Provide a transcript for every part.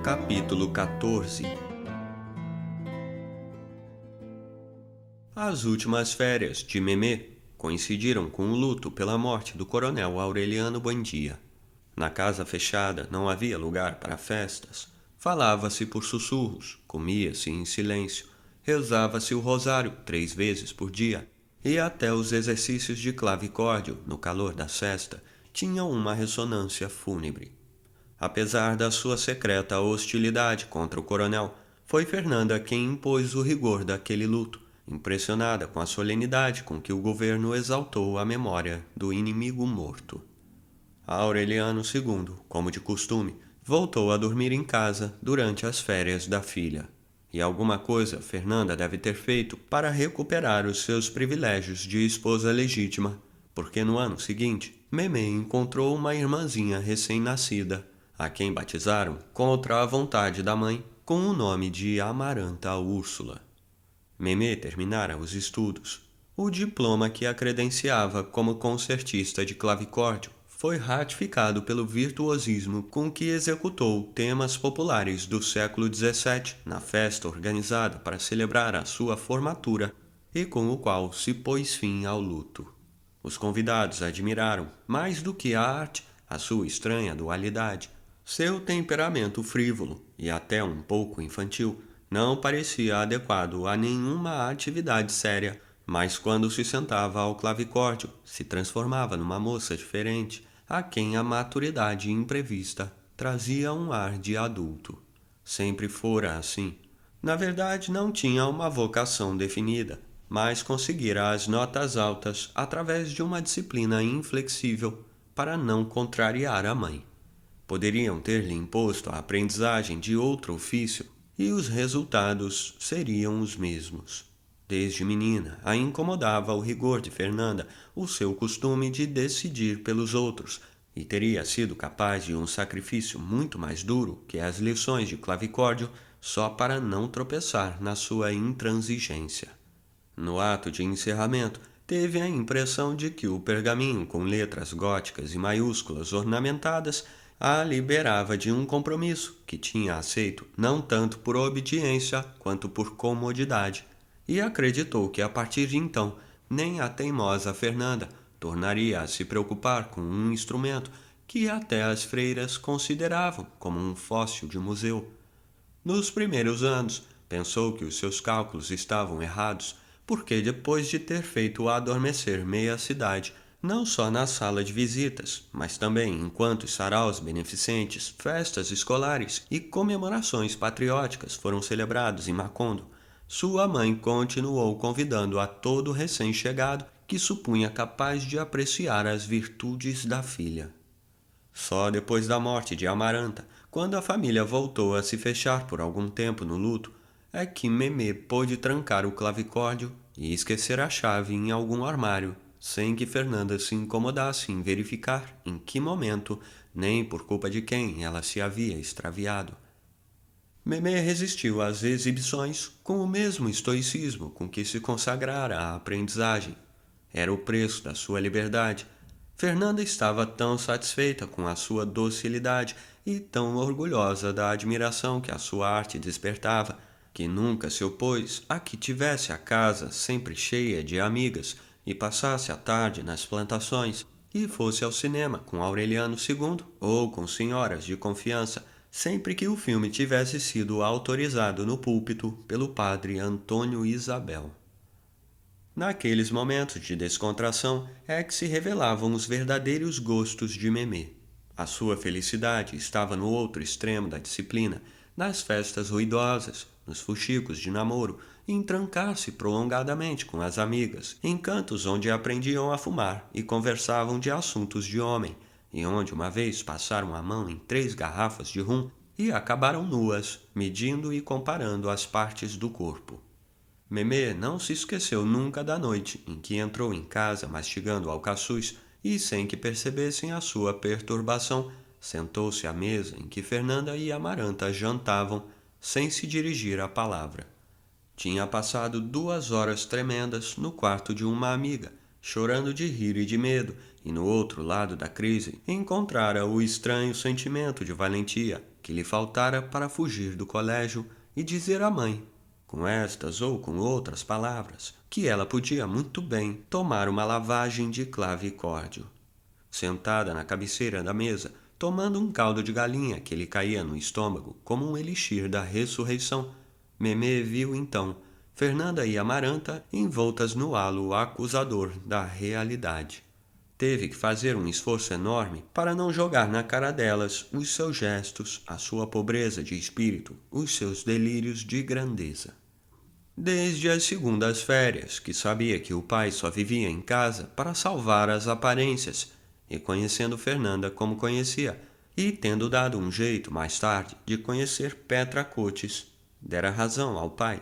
Capítulo 14. As últimas férias de Memê coincidiram com o luto pela morte do coronel Aureliano Buendia. Na casa fechada não havia lugar para festas. Falava-se por sussurros, comia-se em silêncio, rezava-se o rosário 3 vezes por dia, e até os exercícios de clavicórdio, no calor da sesta, tinham uma ressonância fúnebre. Apesar da sua secreta hostilidade contra o coronel, foi Fernanda quem impôs o rigor daquele luto, impressionada com a solenidade com que o governo exaltou a memória do inimigo morto. Aureliano II, como de costume, voltou a dormir em casa durante as férias da filha. E alguma coisa Fernanda deve ter feito para recuperar os seus privilégios de esposa legítima, porque no ano seguinte, Memê encontrou uma irmãzinha recém-nascida, a quem batizaram, contra a vontade da mãe, com o nome de Amaranta Úrsula. Memê terminara os estudos. O diploma que a credenciava como concertista de clavicórdio foi ratificado pelo virtuosismo com que executou temas populares do século XVII na festa organizada para celebrar a sua formatura e com o qual se pôs fim ao luto. Os convidados admiraram, mais do que a arte, a sua estranha dualidade. Seu temperamento frívolo e até um pouco infantil não parecia adequado a nenhuma atividade séria, mas quando se sentava ao clavicórdio, se transformava numa moça diferente, a quem a maturidade imprevista trazia um ar de adulto. Sempre fora assim. Na verdade, não tinha uma vocação definida, mas conseguira as notas altas através de uma disciplina inflexível para não contrariar a mãe. Poderiam ter-lhe imposto a aprendizagem de outro ofício e os resultados seriam os mesmos. Desde menina, a incomodava o rigor de Fernanda, o seu costume de decidir pelos outros, e teria sido capaz de um sacrifício muito mais duro que as lições de clavicórdio só para não tropeçar na sua intransigência. No ato de encerramento, teve a impressão de que o pergaminho com letras góticas e maiúsculas ornamentadas a liberava de um compromisso que tinha aceito não tanto por obediência quanto por comodidade, e acreditou que a partir de então nem a teimosa Fernanda tornaria a se preocupar com um instrumento que até as freiras consideravam como um fóssil de museu. Nos primeiros anos, pensou que os seus cálculos estavam errados, porque depois de ter feito adormecer meia cidade, não só na sala de visitas, mas também em quantos saraus beneficentes, festas escolares e comemorações patrióticas foram celebrados em Macondo, sua mãe continuou convidando a todo recém-chegado que supunha capaz de apreciar as virtudes da filha. Só depois da morte de Amaranta, quando a família voltou a se fechar por algum tempo no luto, é que Memê pôde trancar o clavicórdio e esquecer a chave em algum armário, sem que Fernanda se incomodasse em verificar em que momento, nem por culpa de quem ela se havia extraviado. Memê resistiu às exibições com o mesmo estoicismo com que se consagrara à aprendizagem. Era o preço da sua liberdade. Fernanda estava tão satisfeita com a sua docilidade e tão orgulhosa da admiração que a sua arte despertava, que nunca se opôs a que tivesse a casa sempre cheia de amigas e passasse a tarde nas plantações e fosse ao cinema com Aureliano II ou com senhoras de confiança, sempre que o filme tivesse sido autorizado no púlpito pelo padre Antônio Isabel. Naqueles momentos de descontração é que se revelavam os verdadeiros gostos de Memê. A sua felicidade estava no outro extremo da disciplina, nas festas ruidosas, nos fuxicos de namoro, em trancar-se prolongadamente com as amigas, em cantos onde aprendiam a fumar e conversavam de assuntos de homem, e onde uma vez passaram a mão em 3 garrafas de rum e acabaram nuas, medindo e comparando as partes do corpo. Memê não se esqueceu nunca da noite em que entrou em casa mastigando alcaçuz e, sem que percebessem a sua perturbação, sentou-se à mesa em que Fernanda e Amaranta jantavam, sem se dirigir a palavra. Tinha passado 2 horas tremendas no quarto de uma amiga, chorando de rir e de medo, e no outro lado da crise encontrara o estranho sentimento de valentia, que lhe faltara para fugir do colégio e dizer à mãe, com estas ou com outras palavras, que ela podia muito bem tomar uma lavagem de clavicórdio. Sentada na cabeceira da mesa, tomando um caldo de galinha que lhe caía no estômago como um elixir da ressurreição, Memê viu então Fernanda e Amaranta envoltas no halo acusador da realidade. Teve que fazer um esforço enorme para não jogar na cara delas os seus gestos, a sua pobreza de espírito, os seus delírios de grandeza. Desde as segundas férias, que sabia que o pai só vivia em casa para salvar as aparências, e conhecendo Fernanda como conhecia, e tendo dado um jeito mais tarde de conhecer Petra Cotes, dera razão ao pai.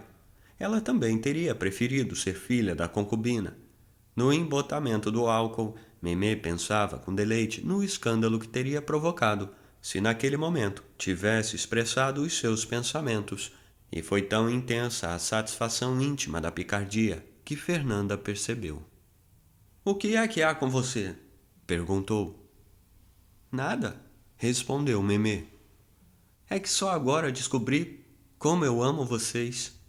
Ela também teria preferido ser filha da concubina. No embotamento do álcool, Memê pensava com deleite no escândalo que teria provocado se naquele momento tivesse expressado os seus pensamentos, e foi tão intensa a satisfação íntima da picardia que Fernanda percebeu. "O que é que há com você?" perguntou. "Nada", respondeu Memê. "É que só agora descobri como eu amo vocês."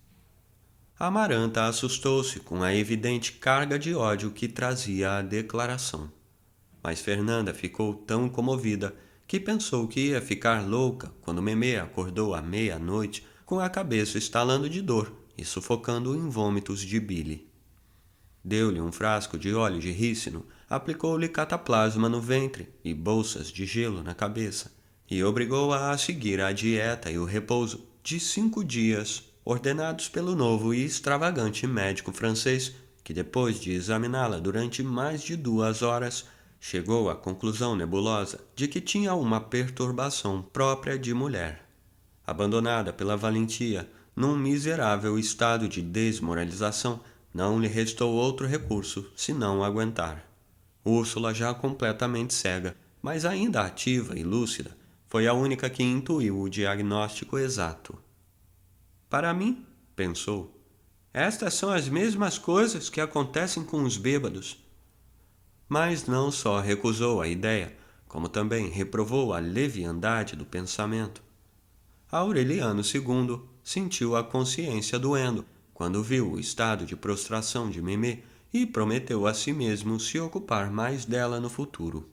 Amaranta assustou-se com a evidente carga de ódio que trazia a declaração. Mas Fernanda ficou tão comovida que pensou que ia ficar louca quando Memê acordou à meia-noite com a cabeça estalando de dor e sufocando em vômitos de bile. Deu-lhe um frasco de óleo de rícino, aplicou-lhe cataplasma no ventre e bolsas de gelo na cabeça, e obrigou-a a seguir a dieta e o repouso de 5 dias, ordenados pelo novo e extravagante médico francês, que depois de examiná-la durante mais de 2 horas, chegou à conclusão nebulosa de que tinha uma perturbação própria de mulher. Abandonada pela valentia, num miserável estado de desmoralização, não lhe restou outro recurso senão aguentar. Úrsula, já completamente cega, mas ainda ativa e lúcida, foi a única que intuiu o diagnóstico exato. "Para mim", pensou, "estas são as mesmas coisas que acontecem com os bêbados." Mas não só recusou a ideia, como também reprovou a leviandade do pensamento. Aureliano II sentiu a consciência doendo quando viu o estado de prostração de Memê e prometeu a si mesmo se ocupar mais dela no futuro.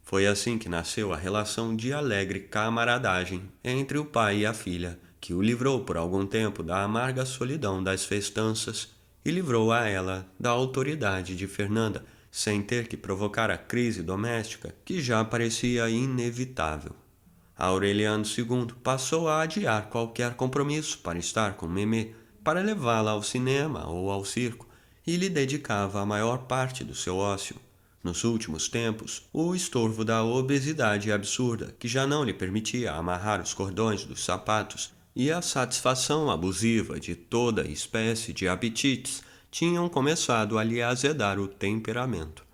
Foi assim que nasceu a relação de alegre camaradagem entre o pai e a filha, que o livrou por algum tempo da amarga solidão das festanças e livrou a ela da autoridade de Fernanda, sem ter que provocar a crise doméstica que já parecia inevitável. Aureliano II passou a adiar qualquer compromisso para estar com Memê, para levá-la ao cinema ou ao circo, e lhe dedicava a maior parte do seu ócio. Nos últimos tempos, o estorvo da obesidade absurda, que já não lhe permitia amarrar os cordões dos sapatos, e a satisfação abusiva de toda espécie de apetites tinham começado a lhe azedar o temperamento.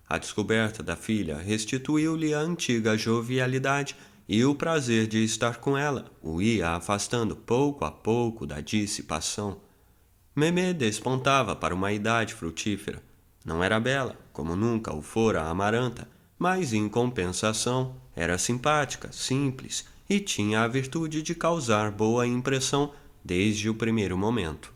A descoberta da filha restituiu-lhe a antiga jovialidade e o prazer de estar com ela o ia afastando pouco a pouco da dissipação. Memê despontava para uma idade frutífera. Não era bela, como nunca o fora a Amaranta, mas em compensação era simpática, simples e tinha a virtude de causar boa impressão desde o primeiro momento.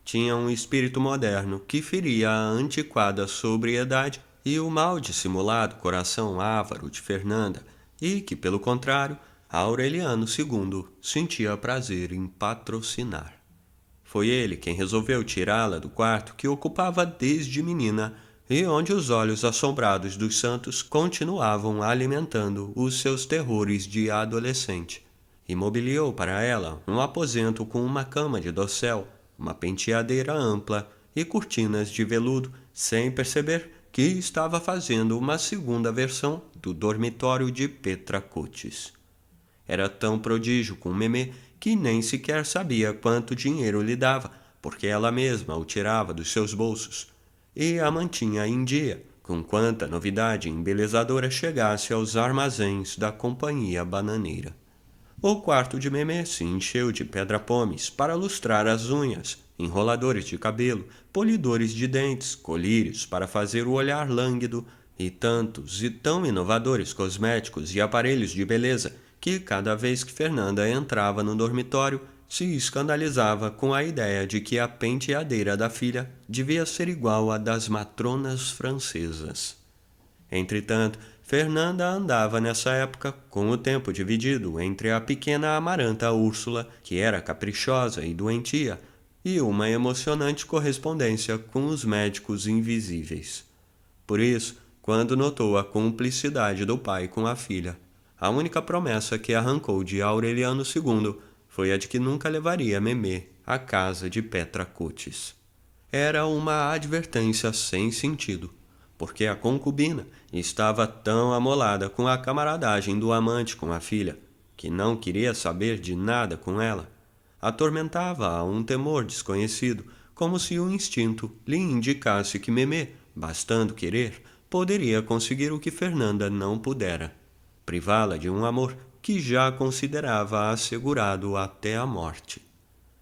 Tinha um espírito moderno que feria a antiquada sobriedade e o mal dissimulado coração avaro de Fernanda, e que, pelo contrário, Aureliano II sentia prazer em patrocinar. Foi ele quem resolveu tirá-la do quarto que ocupava desde menina e onde os olhos assombrados dos santos continuavam alimentando os seus terrores de adolescente. E mobiliou para ela um aposento com uma cama de dossel, uma penteadeira ampla e cortinas de veludo, sem perceber que estava fazendo uma segunda versão do dormitório de Petra Cotes. Era tão prodígio com Memê que nem sequer sabia quanto dinheiro lhe dava, porque ela mesma o tirava dos seus bolsos, e a mantinha em dia, com quanta novidade embelezadora chegasse aos armazéns da Companhia Bananeira. O quarto de Memê se encheu de pedra-pomes para lustrar as unhas, enroladores de cabelo, polidores de dentes, colírios para fazer o olhar lânguido, e tantos e tão inovadores cosméticos e aparelhos de beleza que cada vez que Fernanda entrava no dormitório, se escandalizava com a ideia de que a penteadeira da filha devia ser igual à das matronas francesas. Entretanto, Fernanda andava nessa época com o tempo dividido entre a pequena amaranta Úrsula, que era caprichosa e doentia, e uma emocionante correspondência com os médicos invisíveis. Por isso, quando notou a cumplicidade do pai com a filha, a única promessa que arrancou de Aureliano II foi a de que nunca levaria Memê à casa de Petra Cotes. Era uma advertência sem sentido, porque a concubina estava tão amolada com a camaradagem do amante com a filha, que não queria saber de nada com ela. Atormentava-a um temor desconhecido, como se o instinto lhe indicasse que Memê, bastando querer, poderia conseguir o que Fernanda não pudera, privá-la de um amor que já considerava assegurado até a morte.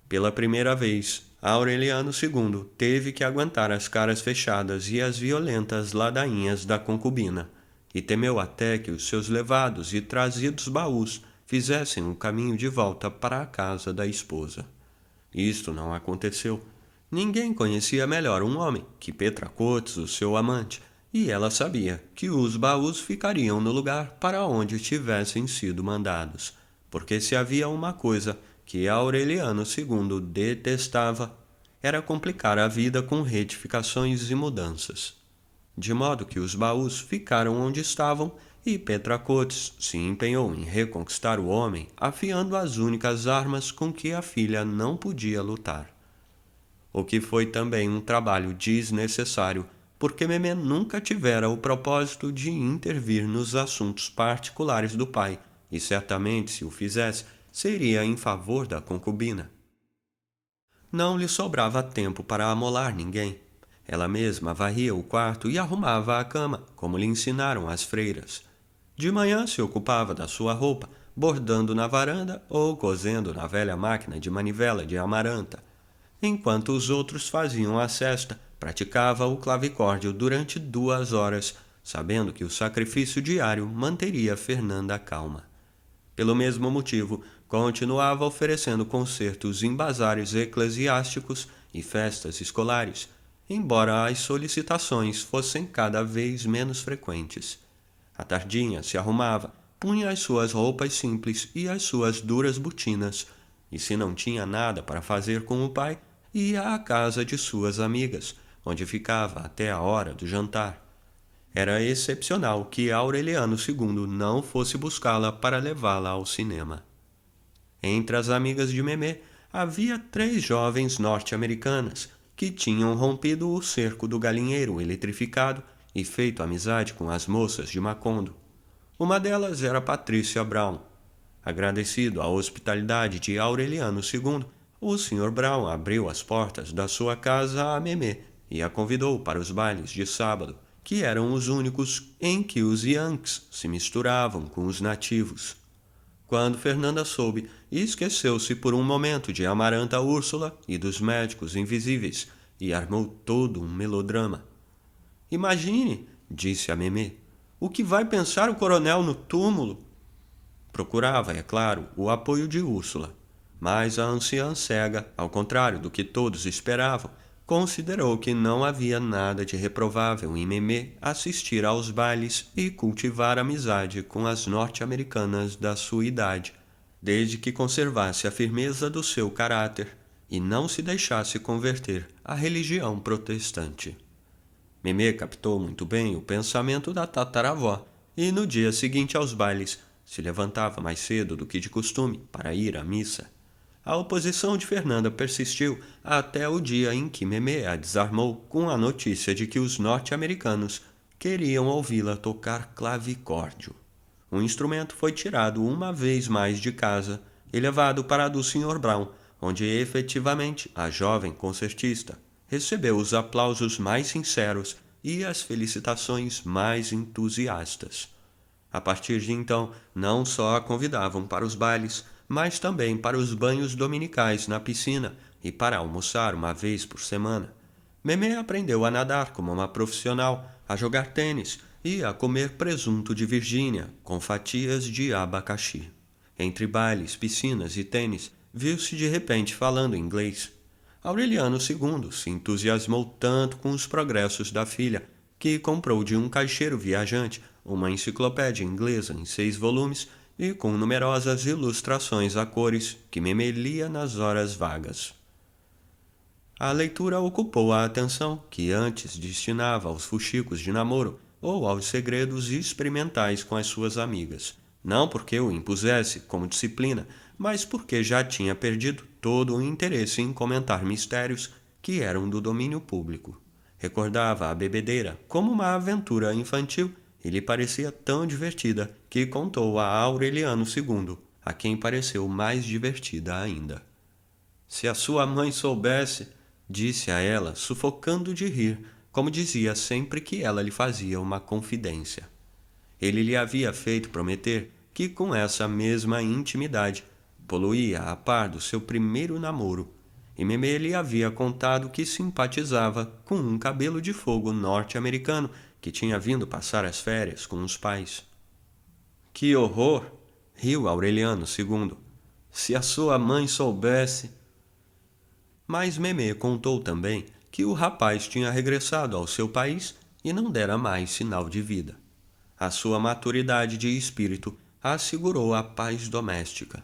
Pela primeira vez, Aureliano II teve que aguentar as caras fechadas e as violentas ladainhas da concubina, e temeu até que os seus levados e trazidos baús fizessem o caminho de volta para a casa da esposa. Isto não aconteceu. Ninguém conhecia melhor um homem que Petra Cotes, o seu amante, e ela sabia que os baús ficariam no lugar para onde tivessem sido mandados, porque se havia uma coisa que Aureliano II detestava, era complicar a vida com retificações e mudanças. De modo que os baús ficaram onde estavam e Petra Cotes se empenhou em reconquistar o homem, afiando as únicas armas com que a filha não podia lutar. O que foi também um trabalho desnecessário, porque Memê nunca tivera o propósito de intervir nos assuntos particulares do pai, e certamente, se o fizesse, seria em favor da concubina. Não lhe sobrava tempo para amolar ninguém. Ela mesma varria o quarto e arrumava a cama, como lhe ensinaram as freiras. De manhã se ocupava da sua roupa, bordando na varanda ou cosendo na velha máquina de manivela de amaranta. Enquanto os outros faziam a cesta, praticava o clavicórdio durante 2 horas, sabendo que o sacrifício diário manteria Fernanda calma. Pelo mesmo motivo, continuava oferecendo concertos em bazares eclesiásticos e festas escolares, embora as solicitações fossem cada vez menos frequentes. À tardinha se arrumava, punha as suas roupas simples e as suas duras botinas, e se não tinha nada para fazer com o pai, ia à casa de suas amigas, onde ficava até a hora do jantar. Era excepcional que Aureliano II não fosse buscá-la para levá-la ao cinema. Entre as amigas de Memê havia 3 jovens norte-americanas que tinham rompido o cerco do galinheiro eletrificado e feito amizade com as moças de Macondo. Uma delas era Patrícia Brown. Agradecido à hospitalidade de Aureliano II, o Sr. Brown abriu as portas da sua casa a Memê e a convidou para os bailes de sábado, que eram os únicos em que os Yankees se misturavam com os nativos. Quando Fernanda soube, esqueceu-se por um momento de Amaranta Úrsula e dos médicos invisíveis e armou todo um melodrama. Imagine, disse a Memê, o que vai pensar o coronel no túmulo? Procurava, é claro, o apoio de Úrsula, mas a anciã cega, ao contrário do que todos esperavam, considerou que não havia nada de reprovável em Memê assistir aos bailes e cultivar amizade com as norte-americanas da sua idade, desde que conservasse a firmeza do seu caráter e não se deixasse converter à religião protestante. Memê captou muito bem o pensamento da tataravó e, no dia seguinte aos bailes, se levantava mais cedo do que de costume para ir à missa. A oposição de Fernanda persistiu até o dia em que Memê a desarmou com a notícia de que os norte-americanos queriam ouvi-la tocar clavicórdio. O instrumento foi tirado uma vez mais de casa e levado para a do Sr. Brown, onde efetivamente a jovem concertista recebeu os aplausos mais sinceros e as felicitações mais entusiastas. A partir de então, não só a convidavam para os bailes, mas também para os banhos dominicais na piscina e para almoçar uma vez por semana. Memê aprendeu a nadar como uma profissional, a jogar tênis e a comer presunto de Virgínia com fatias de abacaxi. Entre bailes, piscinas e tênis, viu-se de repente falando inglês. Aureliano II se entusiasmou tanto com os progressos da filha que comprou de um caixeiro viajante uma enciclopédia inglesa em 6 volumes e com numerosas ilustrações a cores que Memê lia nas horas vagas. A leitura ocupou a atenção que antes destinava aos fuxicos de namoro ou aos segredos experimentais com as suas amigas, não porque o impusesse como disciplina, mas porque já tinha perdido todo o interesse em comentar mistérios que eram do domínio público. Recordava a bebedeira como uma aventura infantil e lhe parecia tão divertida que contou a Aureliano II, a quem pareceu mais divertida ainda. Se a sua mãe soubesse, disse a ela, sufocando de rir, como dizia sempre que ela lhe fazia uma confidência. Ele lhe havia feito prometer que com essa mesma intimidade poluía a par do seu primeiro namoro, e Memê lhe havia contado que simpatizava com um cabelo de fogo norte-americano que tinha vindo passar as férias com os pais. Que horror! Riu Aureliano II. Se a sua mãe soubesse... Mas Memê contou também que o rapaz tinha regressado ao seu país e não dera mais sinal de vida. A sua maturidade de espírito assegurou a paz doméstica.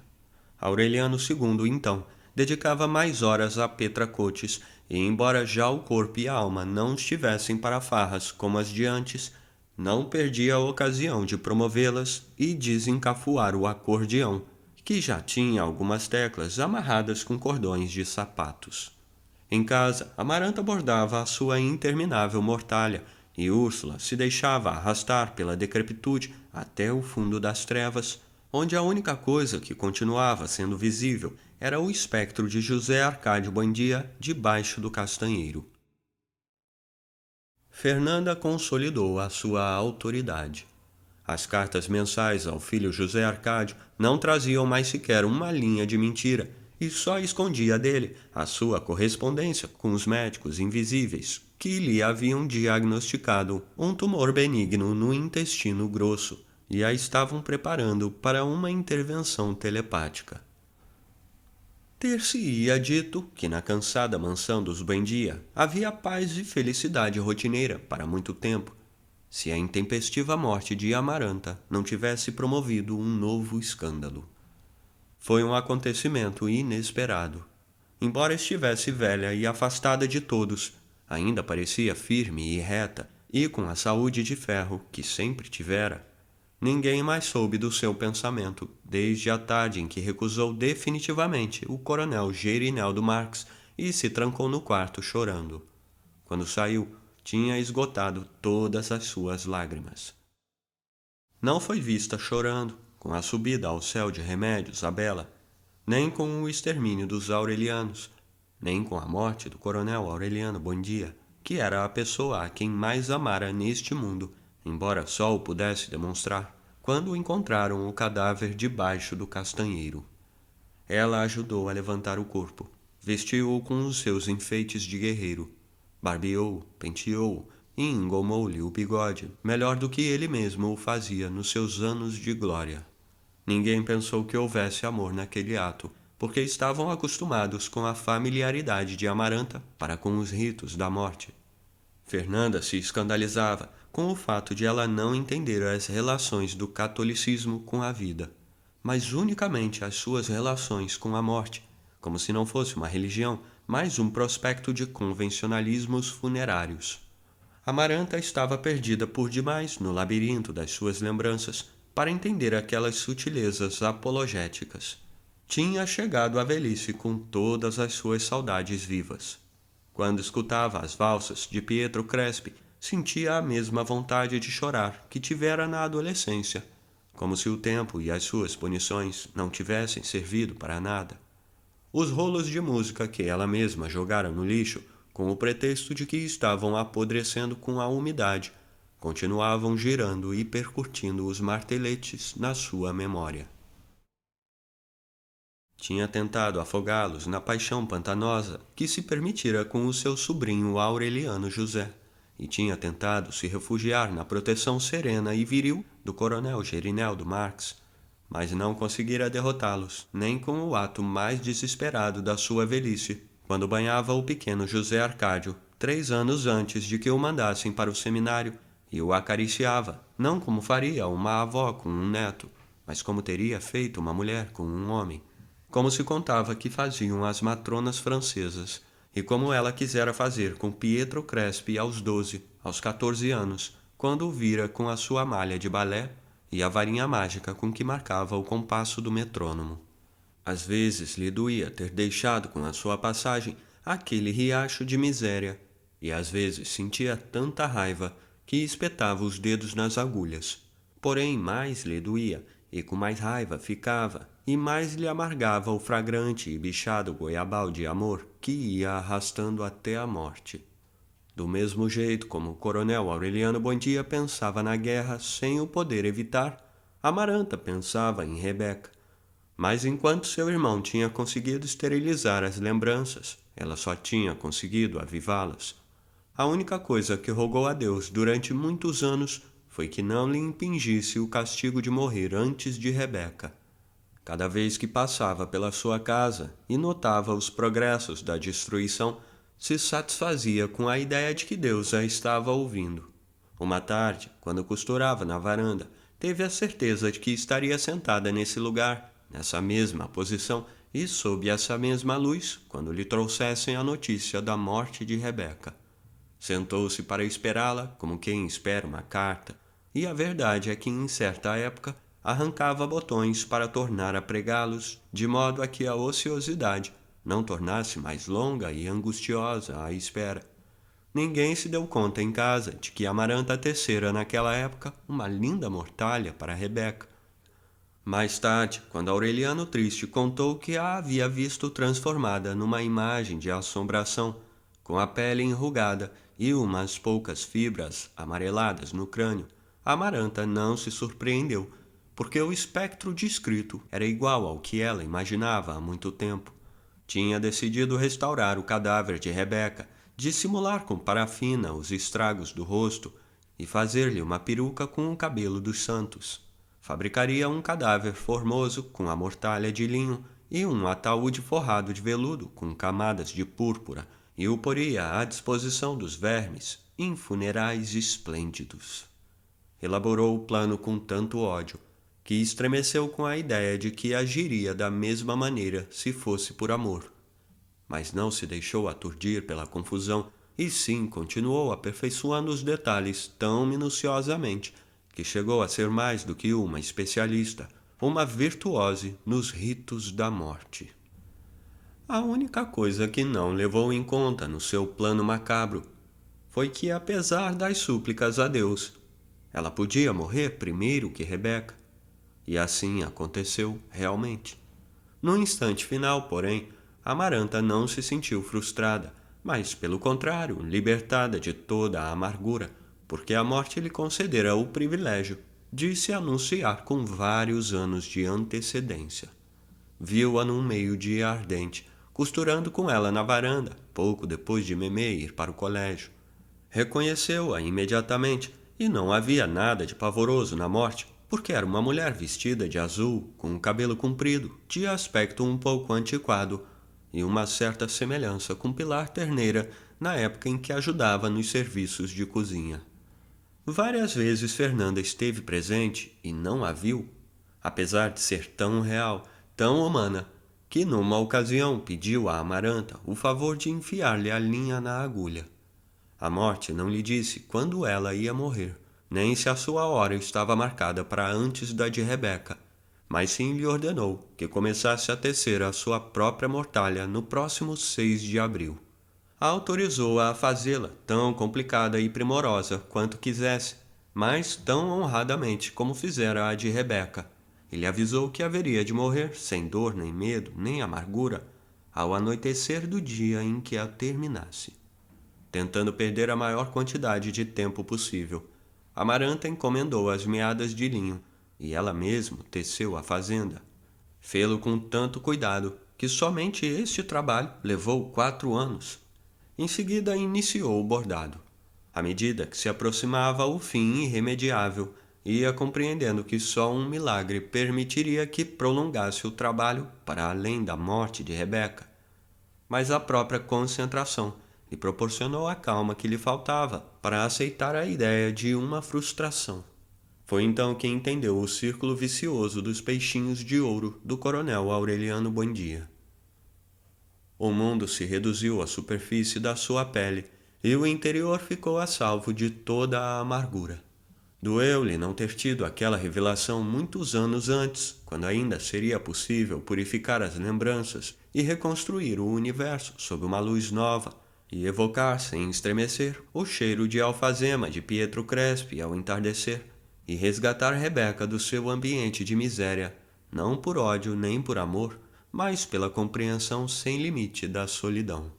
Aureliano II, então, dedicava mais horas a Petracotes e, embora já o corpo e a alma não estivessem para farras como as de antes, não perdia a ocasião de promovê-las e desencafuar o acordeão, que já tinha algumas teclas amarradas com cordões de sapatos. Em casa, Amaranta bordava a sua interminável mortalha e Úrsula se deixava arrastar pela decrepitude até o fundo das trevas, onde a única coisa que continuava sendo visível era o espectro de José Arcádio Buendia debaixo do castanheiro. Fernanda consolidou a sua autoridade. As cartas mensais ao filho José Arcádio não traziam mais sequer uma linha de mentira e só escondia dele a sua correspondência com os médicos invisíveis que lhe haviam diagnosticado um tumor benigno no intestino grosso e a estavam preparando para uma intervenção telepática. Ter-se-ia dito que na cansada mansão dos Buendia havia paz e felicidade rotineira para muito tempo, se a intempestiva morte de Amaranta não tivesse promovido um novo escândalo. Foi um acontecimento inesperado. Embora estivesse velha e afastada de todos, ainda parecia firme e reta e com a saúde de ferro que sempre tivera. Ninguém mais soube do seu pensamento desde a tarde em que recusou definitivamente o coronel Gerineldo Marx e se trancou no quarto chorando. Quando saiu, tinha esgotado todas as suas lágrimas. Não foi vista chorando, com a subida ao céu de remédios a Bela, nem com o extermínio dos Aurelianos, nem com a morte do coronel Aureliano Buendia, que era a pessoa a quem mais amara neste mundo, embora só o pudesse demonstrar, quando encontraram o cadáver debaixo do castanheiro. Ela ajudou a levantar o corpo, vestiu-o com os seus enfeites de guerreiro, barbeou, penteou e engomou-lhe o bigode, melhor do que ele mesmo o fazia nos seus anos de glória. Ninguém pensou que houvesse amor naquele ato, porque estavam acostumados com a familiaridade de Amaranta para com os ritos da morte. Fernanda se escandalizava com o fato de ela não entender as relações do catolicismo com a vida, mas unicamente as suas relações com a morte, como se não fosse uma religião, mas um prospecto de convencionalismos funerários. Amaranta estava perdida por demais no labirinto das suas lembranças para entender aquelas sutilezas apologéticas. Tinha chegado à velhice com todas as suas saudades vivas. Quando escutava as valsas de Pietro Crespi, sentia a mesma vontade de chorar que tivera na adolescência, como se o tempo e as suas punições não tivessem servido para nada. Os rolos de música que ela mesma jogara no lixo, com o pretexto de que estavam apodrecendo com a umidade, continuavam girando e percutindo os marteletes na sua memória. Tinha tentado afogá-los na paixão pantanosa que se permitira com o seu sobrinho Aureliano José, e tinha tentado se refugiar na proteção serena e viril do coronel Gerineldo Marx, mas não conseguira derrotá-los, nem com o ato mais desesperado da sua velhice, quando banhava o pequeno José Arcádio, 3 anos antes de que o mandassem para o seminário, e o acariciava, não como faria uma avó com um neto, mas como teria feito uma mulher com um homem, como se contava que faziam as matronas francesas, e como ela quisera fazer com Pietro Crespi aos 12, aos 14 anos, quando o vira com a sua malha de balé e a varinha mágica com que marcava o compasso do metrônomo. Às vezes lhe doía ter deixado com a sua passagem aquele riacho de miséria, e às vezes sentia tanta raiva que espetava os dedos nas agulhas. Porém, mais lhe doía, e com mais raiva ficava, e mais lhe amargava o fragrante e bichado goiabal de amor que ia arrastando até a morte. Do mesmo jeito como o coronel Aureliano Buendia pensava na guerra sem o poder evitar, Amaranta pensava em Rebeca. Mas enquanto seu irmão tinha conseguido esterilizar as lembranças, ela só tinha conseguido avivá-las. A única coisa que rogou a Deus durante muitos anos foi que não lhe impingisse o castigo de morrer antes de Rebeca. Cada vez que passava pela sua casa e notava os progressos da destruição, se satisfazia com a ideia de que Deus a estava ouvindo. Uma tarde, quando costurava na varanda, teve a certeza de que estaria sentada nesse lugar, nessa mesma posição e sob essa mesma luz, quando lhe trouxessem a notícia da morte de Rebeca. Sentou-se para esperá-la, como quem espera uma carta, e a verdade é que em certa época arrancava botões para tornar a pregá-los, de modo a que a ociosidade não tornasse mais longa e angustiosa a espera. Ninguém se deu conta em casa de que Amaranta tecera naquela época uma linda mortalha para Rebeca. Mais tarde, quando Aureliano Triste contou que a havia visto transformada numa imagem de assombração, com a pele enrugada e umas poucas fibras amareladas no crânio, Amaranta não se surpreendeu, porque o espectro descrito era igual ao que ela imaginava há muito tempo. Tinha decidido restaurar o cadáver de Rebeca, dissimular com parafina os estragos do rosto e fazer-lhe uma peruca com o cabelo dos santos. Fabricaria um cadáver formoso com a mortalha de linho e um ataúde forrado de veludo com camadas de púrpura e o poria à disposição dos vermes em funerais esplêndidos. Elaborou o plano com tanto ódio que estremeceu com a ideia de que agiria da mesma maneira se fosse por amor. Mas não se deixou aturdir pela confusão e sim continuou aperfeiçoando os detalhes tão minuciosamente que chegou a ser mais do que uma especialista, uma virtuose nos ritos da morte. A única coisa que não levou em conta no seu plano macabro foi que, apesar das súplicas a Deus, ela podia morrer primeiro que Rebeca. E assim aconteceu realmente. No instante final, porém, Amaranta não se sentiu frustrada, mas, pelo contrário, libertada de toda a amargura, porque a morte lhe concedera o privilégio de se anunciar com vários anos de antecedência. Viu-a num meio-dia ardente, costurando com ela na varanda, pouco depois de Memê ir para o colégio. Reconheceu-a imediatamente, e não havia nada de pavoroso na morte, porque era uma mulher vestida de azul, com o cabelo comprido, de aspecto um pouco antiquado, e uma certa semelhança com Pilar Terneira na época em que ajudava nos serviços de cozinha. Várias vezes Fernanda esteve presente e não a viu, apesar de ser tão real, tão humana, que numa ocasião pediu a Amaranta o favor de enfiar-lhe a linha na agulha. A morte não lhe disse quando ela ia morrer, nem se a sua hora estava marcada para antes da de Rebeca, mas sim lhe ordenou que começasse a tecer a sua própria mortalha no próximo 6 de abril. Autorizou-a a fazê-la tão complicada e primorosa quanto quisesse, mas tão honradamente como fizera a de Rebeca. Ele avisou que haveria de morrer sem dor, nem medo, nem amargura, ao anoitecer do dia em que a terminasse. Tentando perder a maior quantidade de tempo possível, Amaranta encomendou as meadas de linho, e ela mesma teceu a fazenda. Fê-lo com tanto cuidado que somente este trabalho levou 4 anos. Em seguida iniciou o bordado. À medida que se aproximava o fim irremediável ia compreendendo que só um milagre permitiria que prolongasse o trabalho para além da morte de Rebeca. Mas a própria concentração lhe proporcionou a calma que lhe faltava para aceitar a ideia de uma frustração. Foi então que entendeu o círculo vicioso dos peixinhos de ouro do coronel Aureliano Buendia. O mundo se reduziu à superfície da sua pele e o interior ficou a salvo de toda a amargura. Doeu-lhe não ter tido aquela revelação muitos anos antes, quando ainda seria possível purificar as lembranças e reconstruir o universo sob uma luz nova e evocar sem estremecer o cheiro de alfazema de Pietro Crespi ao entardecer e resgatar Rebeca do seu ambiente de miséria, não por ódio nem por amor, mas pela compreensão sem limite da solidão.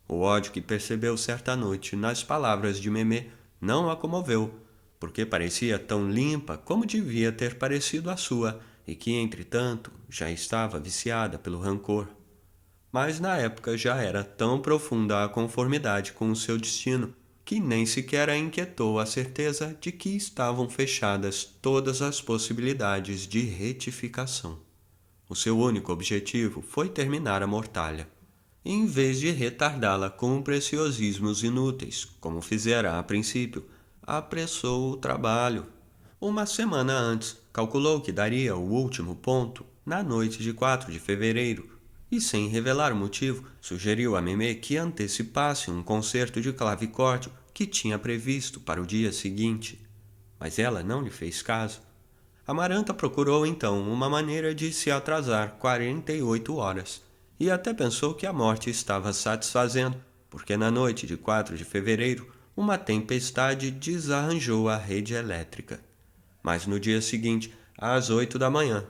O ódio que percebeu certa noite nas palavras de Memé não a comoveu, porque parecia tão limpa como devia ter parecido a sua, e que, entretanto, já estava viciada pelo rancor. Mas na época já era tão profunda a conformidade com o seu destino que nem sequer a inquietou a certeza de que estavam fechadas todas as possibilidades de retificação. O seu único objetivo foi terminar a mortalha, em vez de retardá-la com preciosismos inúteis, como fizera a princípio. Apressou o trabalho. Uma semana antes, calculou que daria o último ponto na noite de 4 de fevereiro e, sem revelar o motivo, sugeriu a Memé que antecipasse um concerto de clavicórdio que tinha previsto para o dia seguinte. Mas ela não lhe fez caso. Amaranta procurou então uma maneira de se atrasar 48 horas e até pensou que a morte estava satisfazendo, porque na noite de 4 de fevereiro uma tempestade desarranjou a rede elétrica. Mas no dia seguinte, às 8 da manhã,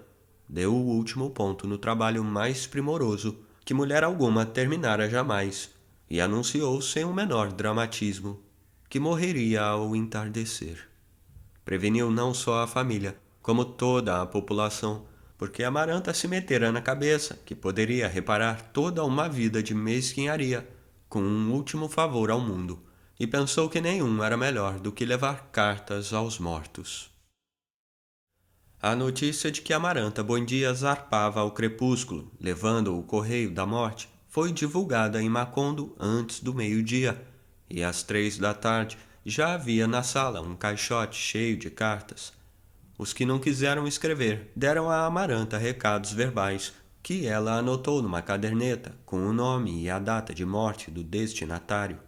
deu o último ponto no trabalho mais primoroso que mulher alguma terminara jamais, e anunciou sem o menor dramatismo que morreria ao entardecer. Preveniu não só a família, como toda a população, porque Amaranta se metera na cabeça que poderia reparar toda uma vida de mesquinharia com um último favor ao mundo, e pensou que nenhum era melhor do que levar cartas aos mortos. A notícia de que Amaranta Buendia zarpava ao crepúsculo, levando o correio da morte, foi divulgada em Macondo antes do meio-dia, e às 3 da tarde já havia na sala um caixote cheio de cartas. Os que não quiseram escrever deram a Amaranta recados verbais, que ela anotou numa caderneta com o nome e a data de morte do destinatário.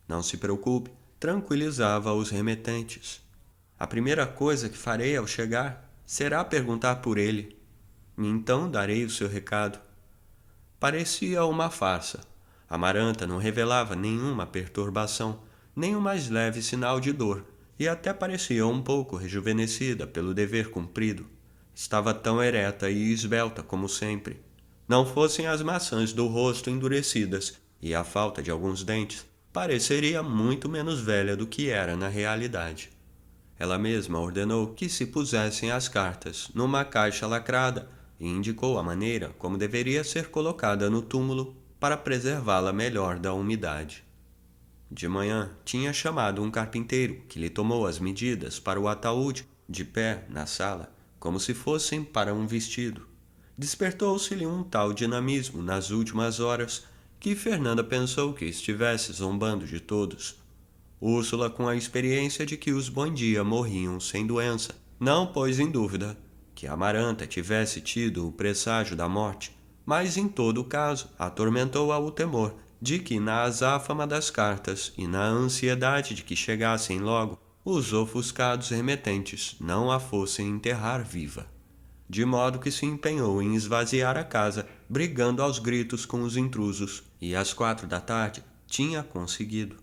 Não se preocupe, tranquilizava os remetentes. A primeira coisa que farei ao chegar será perguntar por ele. Então darei o seu recado. Parecia uma farsa. Amaranta não revelava nenhuma perturbação, nem o mais leve sinal de dor, e até parecia um pouco rejuvenescida pelo dever cumprido. Estava tão ereta e esbelta como sempre. Não fossem as maçãs do rosto endurecidas e a falta de alguns dentes, pareceria muito menos velha do que era na realidade. Ela mesma ordenou que se pusessem as cartas numa caixa lacrada e indicou a maneira como deveria ser colocada no túmulo para preservá-la melhor da umidade. De manhã, tinha chamado um carpinteiro que lhe tomou as medidas para o ataúde, de pé na sala, como se fossem para um vestido. Despertou-se-lhe um tal dinamismo nas últimas horas que Fernanda pensou que estivesse zombando de todos. Úrsula, com a experiência de que os Buendia morriam sem doença, não pôs em dúvida que Amaranta tivesse tido o presságio da morte, mas em todo o caso atormentou-a o temor de que na azáfama das cartas e na ansiedade de que chegassem logo, os ofuscados remetentes não a fossem enterrar viva. De modo que se empenhou em esvaziar a casa, brigando aos gritos com os intrusos, e às 4 da tarde tinha conseguido.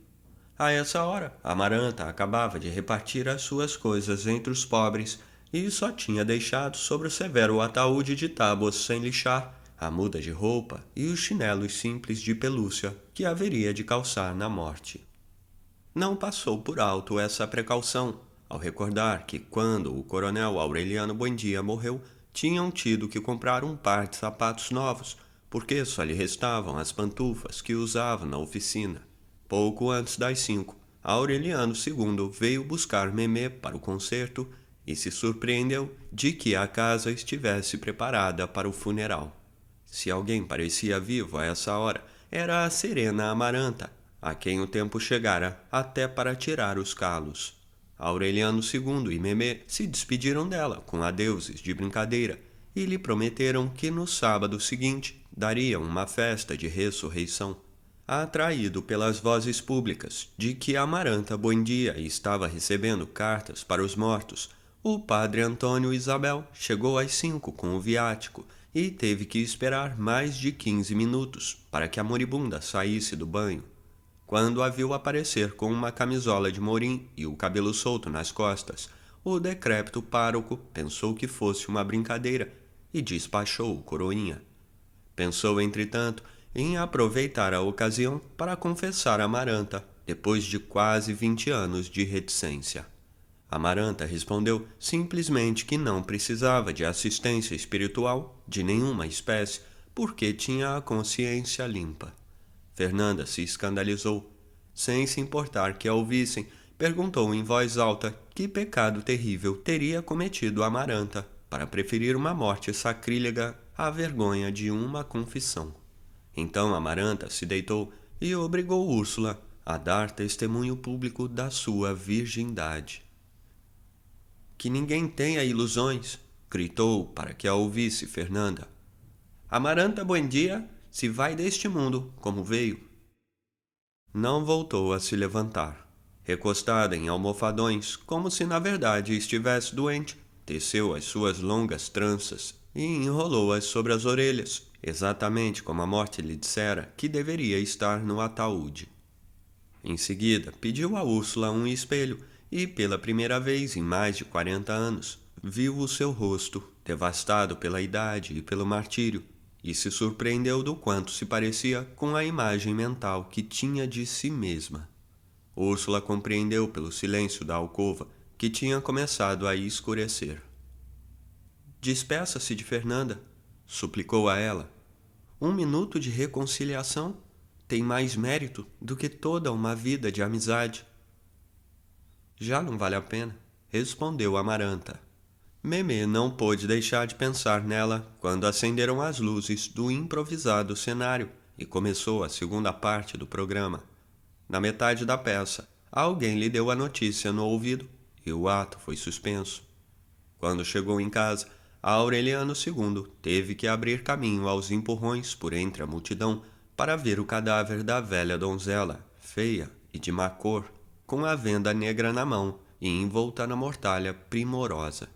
A essa hora, Amaranta acabava de repartir as suas coisas entre os pobres e só tinha deixado sobre o severo ataúde de tábuas sem lixar a muda de roupa e os chinelos simples de pelúcia que haveria de calçar na morte. Não passou por alto essa precaução, ao recordar que quando o coronel Aureliano Buendia morreu, tinham tido que comprar um par de sapatos novos, porque só lhe restavam as pantufas que usava na oficina. Pouco antes das 5, Aureliano II veio buscar Memê para o concerto e se surpreendeu de que a casa estivesse preparada para o funeral. Se alguém parecia vivo a essa hora, era a serena Amaranta, a quem o tempo chegara até para tirar os calos. Aureliano II e Memê se despediram dela com adeuses de brincadeira e lhe prometeram que no sábado seguinte dariam uma festa de ressurreição. Atraído pelas vozes públicas de que Amaranta Buendia estava recebendo cartas para os mortos, o padre Antônio Isabel chegou às 5 com o viático e teve que esperar mais de 15 minutos para que a moribunda saísse do banho. Quando a viu aparecer com uma camisola de morim e o cabelo solto nas costas, o decrépito pároco pensou que fosse uma brincadeira e despachou o coroinha. Pensou, entretanto, em aproveitar a ocasião para confessar a Amaranta, depois de quase 20 anos de reticência. Amaranta respondeu simplesmente que não precisava de assistência espiritual de nenhuma espécie, porque tinha a consciência limpa. Fernanda se escandalizou. Sem se importar que a ouvissem, perguntou em voz alta que pecado terrível teria cometido Amaranta para preferir uma morte sacrílega à vergonha de uma confissão. Então Amaranta se deitou e obrigou Úrsula a dar testemunho público da sua virgindade. Que ninguém tenha ilusões, gritou para que a ouvisse Fernanda. Amaranta Buendia se vai deste mundo como veio. Não voltou a se levantar. Recostada em almofadões, como se na verdade estivesse doente, teceu as suas longas tranças e enrolou-as sobre as orelhas, exatamente como a morte lhe dissera que deveria estar no ataúde. Em seguida, pediu a Úrsula um espelho e, pela primeira vez em mais de 40 anos, viu o seu rosto, devastado pela idade e pelo martírio, e se surpreendeu do quanto se parecia com a imagem mental que tinha de si mesma. Úrsula compreendeu pelo silêncio da alcova que tinha começado a escurecer. Despeça-se de Fernanda, suplicou a ela. 1 minuto de reconciliação tem mais mérito do que toda uma vida de amizade. Já não vale a pena, respondeu Amaranta. Memê não pôde deixar de pensar nela quando acenderam as luzes do improvisado cenário e começou a segunda parte do programa. Na metade da peça, alguém lhe deu a notícia no ouvido e o ato foi suspenso. Quando chegou em casa, Aureliano II teve que abrir caminho aos empurrões por entre a multidão para ver o cadáver da velha donzela, feia e de má cor, com a venda negra na mão e envolta na mortalha primorosa.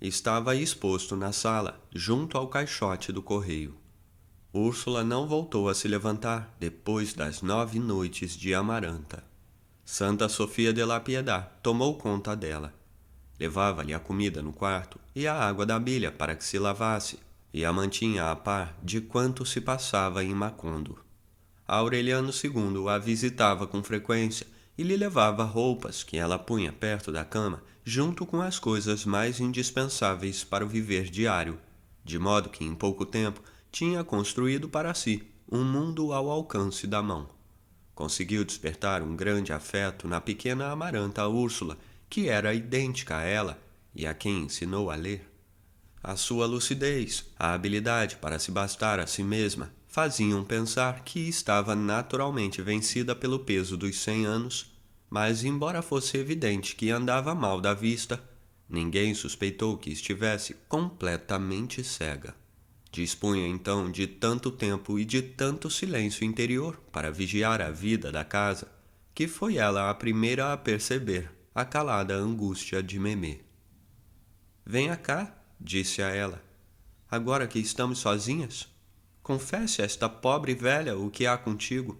Estava exposto na sala, junto ao caixote do correio. Úrsula não voltou a se levantar depois das 9 noites de Amaranta. Santa Sofia de la Piedad tomou conta dela. Levava-lhe a comida no quarto e a água da bilha para que se lavasse, e a mantinha a par de quanto se passava em Macondo. Aureliano II a visitava com frequência e lhe levava roupas que ela punha perto da cama, junto com as coisas mais indispensáveis para o viver diário, de modo que em pouco tempo tinha construído para si um mundo ao alcance da mão. Conseguiu despertar um grande afeto na pequena Amaranta Úrsula, que era idêntica a ela e a quem ensinou a ler. A sua lucidez, a habilidade para se bastar a si mesma, faziam pensar que estava naturalmente vencida pelo peso dos 100 anos, mas embora fosse evidente que andava mal da vista, ninguém suspeitou que estivesse completamente cega. Dispunha então de tanto tempo e de tanto silêncio interior para vigiar a vida da casa, que foi ela a primeira a perceber a calada angústia de Memê. Venha cá, disse a ela, agora que estamos sozinhas. Confesse a esta pobre velha o que há contigo.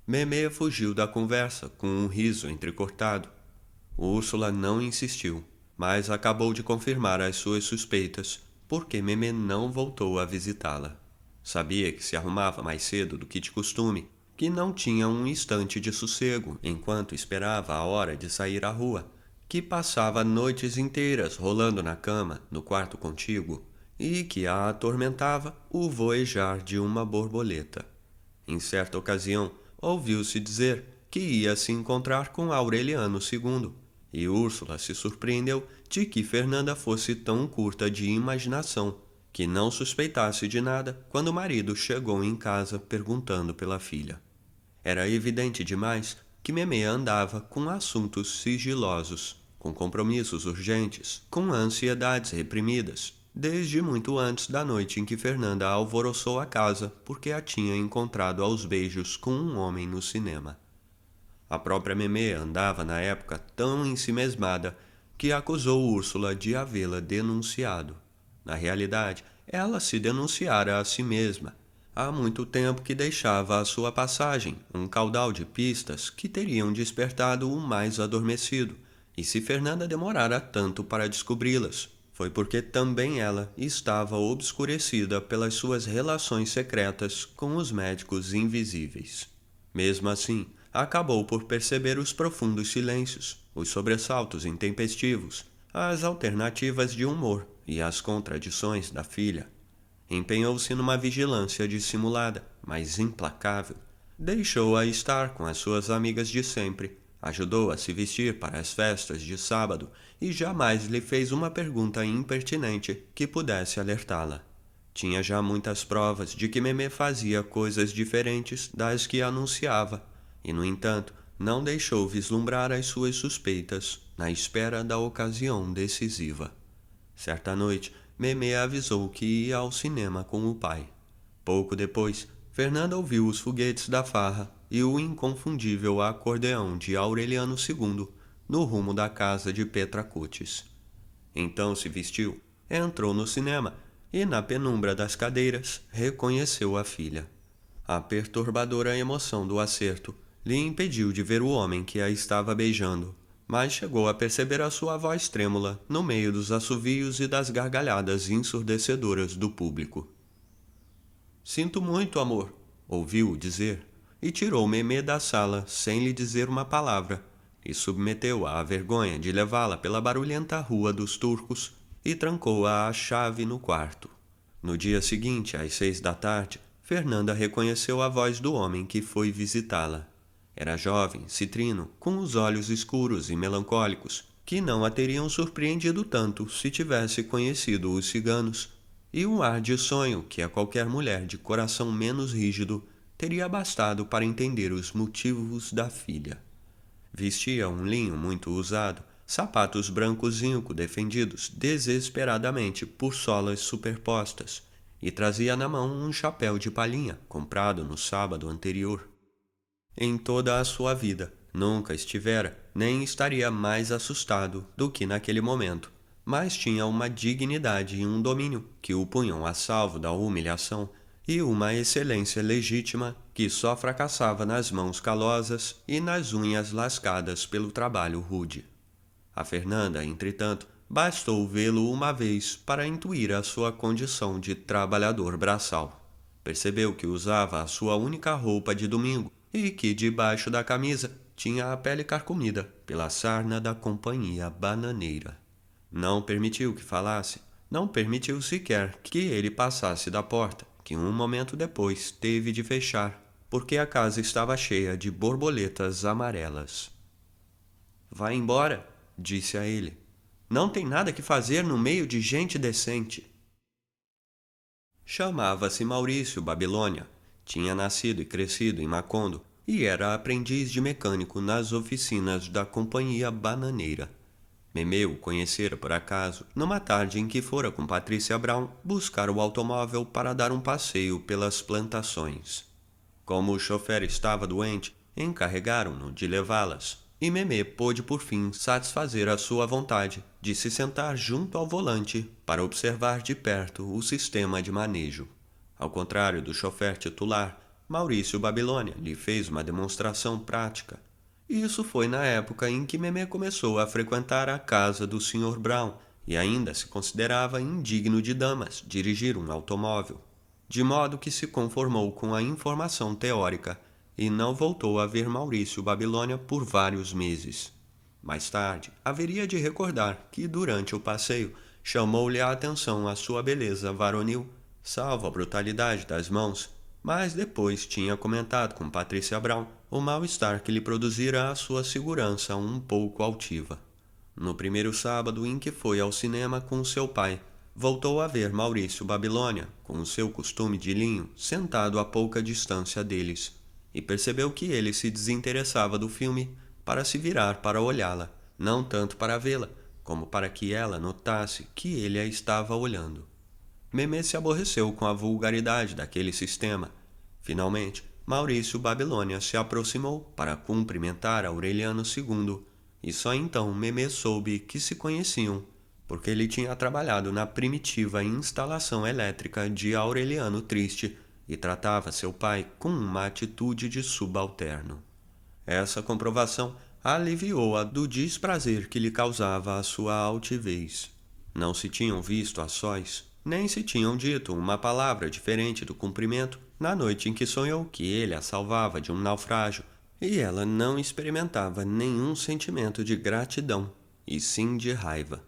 Memê fugiu da conversa com um riso entrecortado. Úrsula não insistiu, mas acabou de confirmar as suas suspeitas, porque Memê não voltou a visitá-la. Sabia que se arrumava mais cedo do que de costume, que não tinha um instante de sossego enquanto esperava a hora de sair à rua, que passava noites inteiras rolando na cama, no quarto contíguo, e que a atormentava o voejar de uma borboleta. Em certa ocasião, ouviu-se dizer que ia se encontrar com Aureliano II, e Úrsula se surpreendeu de que Fernanda fosse tão curta de imaginação que não suspeitasse de nada quando o marido chegou em casa perguntando pela filha. Era evidente demais que Memê andava com assuntos sigilosos, com compromissos urgentes, com ansiedades reprimidas, desde muito antes da noite em que Fernanda alvoroçou a casa porque a tinha encontrado aos beijos com um homem no cinema. A própria Memê andava na época tão ensimesmada que acusou Úrsula de havê-la denunciado. Na realidade, ela se denunciara a si mesma. Há muito tempo que deixava à sua passagem um caudal de pistas que teriam despertado o mais adormecido, e se Fernanda demorara tanto para descobri-las, foi porque também ela estava obscurecida pelas suas relações secretas com os médicos invisíveis. Mesmo assim, acabou por perceber os profundos silêncios, os sobressaltos intempestivos, as alternativas de humor e as contradições da filha. Empenhou-se numa vigilância dissimulada, mas implacável. Deixou-a estar com as suas amigas de sempre, ajudou a se vestir para as festas de sábado e jamais lhe fez uma pergunta impertinente que pudesse alertá-la. Tinha já muitas provas de que Memê fazia coisas diferentes das que anunciava, e, no entanto, não deixou vislumbrar as suas suspeitas na espera da ocasião decisiva. Certa noite, Memê avisou que ia ao cinema com o pai. Pouco depois, Fernanda ouviu os foguetes da farra e o inconfundível acordeão de Aureliano II no rumo da casa de Petra Cutis. Então se vestiu, entrou no cinema e, na penumbra das cadeiras, reconheceu a filha. A perturbadora emoção do acerto lhe impediu de ver o homem que a estava beijando, mas chegou a perceber a sua voz trêmula no meio dos assovios e das gargalhadas ensurdecedoras do público. "Sinto muito, amor", ouviu-o dizer, e tirou Memê da sala sem lhe dizer uma palavra, e submeteu-a à vergonha de levá-la pela barulhenta Rua dos Turcos e trancou-a à chave no quarto. No dia seguinte, às 6 da tarde, Fernanda reconheceu a voz do homem que foi visitá-la. Era jovem, citrino, com os olhos escuros e melancólicos, que não a teriam surpreendido tanto se tivesse conhecido os ciganos, e um ar de sonho que a qualquer mulher de coração menos rígido teria bastado para entender os motivos da filha. Vestia um linho muito usado, sapatos brancos zinco defendidos desesperadamente por solas superpostas, e trazia na mão um chapéu de palhinha comprado no sábado anterior. Em toda a sua vida, nunca estivera nem estaria mais assustado do que naquele momento, mas tinha uma dignidade e um domínio que o punham a salvo da humilhação e uma excelência legítima que só fracassava nas mãos calosas e nas unhas lascadas pelo trabalho rude. A Fernanda, entretanto, bastou vê-lo uma vez para intuir a sua condição de trabalhador braçal. Percebeu que usava a sua única roupa de domingo e que debaixo da camisa tinha a pele carcomida pela sarna da companhia bananeira. Não permitiu que falasse, não permitiu sequer que ele passasse da porta, que um momento depois teve de fechar, porque a casa estava cheia de borboletas amarelas. "Vai embora", disse a ele. "Não tem nada que fazer no meio de gente decente." Chamava-se Maurício Babilônia. Tinha nascido e crescido em Macondo e era aprendiz de mecânico nas oficinas da companhia bananeira. Memê o conhecera por acaso numa tarde em que fora com Patrícia Brown buscar o automóvel para dar um passeio pelas plantações. Como o chofer estava doente, encarregaram-no de levá-las, e Memê pôde por fim satisfazer a sua vontade de se sentar junto ao volante para observar de perto o sistema de manejo. Ao contrário do chofer titular, Maurício Babilônia lhe fez uma demonstração prática. Isso foi na época em que Memê começou a frequentar a casa do Sr. Brown e ainda se considerava indigno de damas dirigir um automóvel, de modo que se conformou com a informação teórica e não voltou a ver Maurício Babilônia por vários meses. Mais tarde, haveria de recordar que durante o passeio chamou-lhe a atenção a sua beleza varonil, salvo a brutalidade das mãos, mas depois tinha comentado com Patrícia Brown o mal-estar que lhe produzira a sua segurança um pouco altiva. No primeiro sábado em que foi ao cinema com seu pai, voltou a ver Maurício Babilônia, com o seu costume de linho, sentado a pouca distância deles, e percebeu que ele se desinteressava do filme para se virar para olhá-la, não tanto para vê-la, como para que ela notasse que ele a estava olhando. Memê se aborreceu com a vulgaridade daquele sistema. Finalmente, Maurício Babilônia se aproximou para cumprimentar Aureliano II, e só então Memê soube que se conheciam, porque ele tinha trabalhado na primitiva instalação elétrica de Aureliano Triste e tratava seu pai com uma atitude de subalterno. Essa comprovação aliviou-a do desprazer que lhe causava a sua altivez. Não se tinham visto a sós, nem se tinham dito uma palavra diferente do cumprimento na noite em que sonhou que ele a salvava de um naufrágio, e ela não experimentava nenhum sentimento de gratidão, e sim de raiva.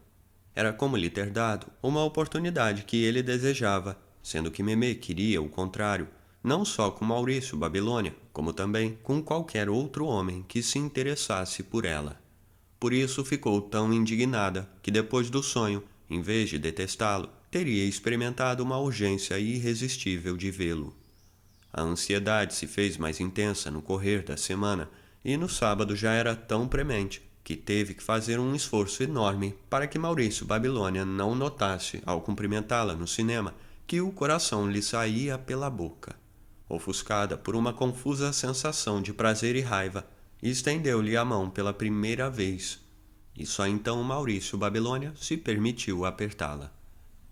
Era como lhe ter dado uma oportunidade que ele desejava, sendo que Memê queria o contrário, não só com Maurício Babilônia, como também com qualquer outro homem que se interessasse por ela. Por isso ficou tão indignada que depois do sonho, em vez de detestá-lo, teria experimentado uma urgência irresistível de vê-lo. A ansiedade se fez mais intensa no correr da semana e no sábado já era tão premente que teve que fazer um esforço enorme para que Maurício Babilônia não notasse, ao cumprimentá-la no cinema, que o coração lhe saía pela boca. Ofuscada por uma confusa sensação de prazer e raiva, estendeu-lhe a mão pela primeira vez, e só então Maurício Babilônia se permitiu apertá-la.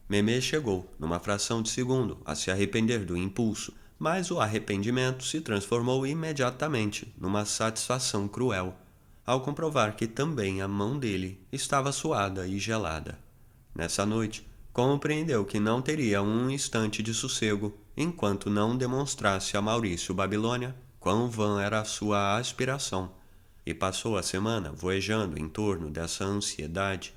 Memê chegou, numa fração de segundo, a se arrepender do impulso, mas o arrependimento se transformou imediatamente numa satisfação cruel, ao comprovar que também a mão dele estava suada e gelada. Nessa noite, compreendeu que não teria um instante de sossego enquanto não demonstrasse a Maurício Babilônia quão vã era a sua aspiração, e passou a semana voejando em torno dessa ansiedade.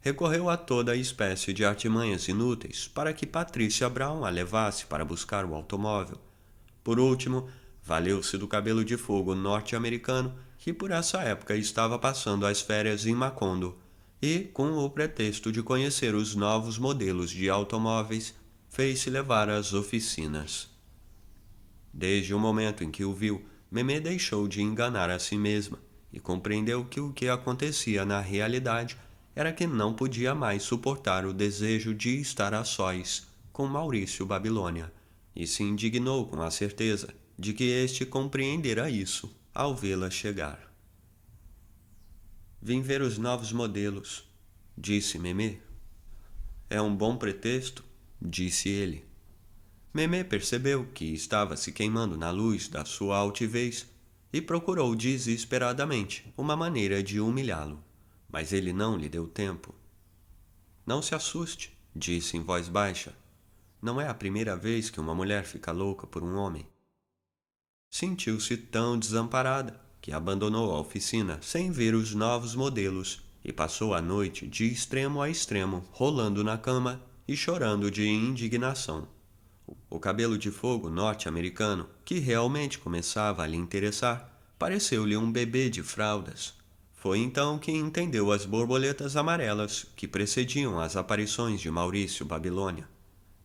Recorreu a toda a espécie de artimanhas inúteis para que Patrícia Brown a levasse para buscar o automóvel. Por último, valeu-se do cabelo de fogo norte-americano que por essa época estava passando as férias em Macondo e, com o pretexto de conhecer os novos modelos de automóveis, fez-se levar às oficinas. Desde o momento em que o viu, Memê deixou de enganar a si mesma e compreendeu que o que acontecia na realidade era que não podia mais suportar o desejo de estar a sós com Maurício Babilônia, e se indignou com a certeza de que este compreendera isso ao vê-la chegar. Vim ver os novos modelos, disse Memê. É um bom pretexto, disse ele. Memê percebeu que estava se queimando na luz da sua altivez e procurou desesperadamente uma maneira de humilhá-lo, mas ele não lhe deu tempo. Não se assuste, disse em voz baixa. Não é a primeira vez que uma mulher fica louca por um homem. Sentiu-se tão desamparada que abandonou a oficina sem ver os novos modelos e passou a noite de extremo a extremo, rolando na cama e chorando de indignação. O cabelo de fogo norte-americano, que realmente começava a lhe interessar, pareceu-lhe um bebê de fraldas. Foi então que entendeu as borboletas amarelas que precediam as aparições de Maurício Babilônia.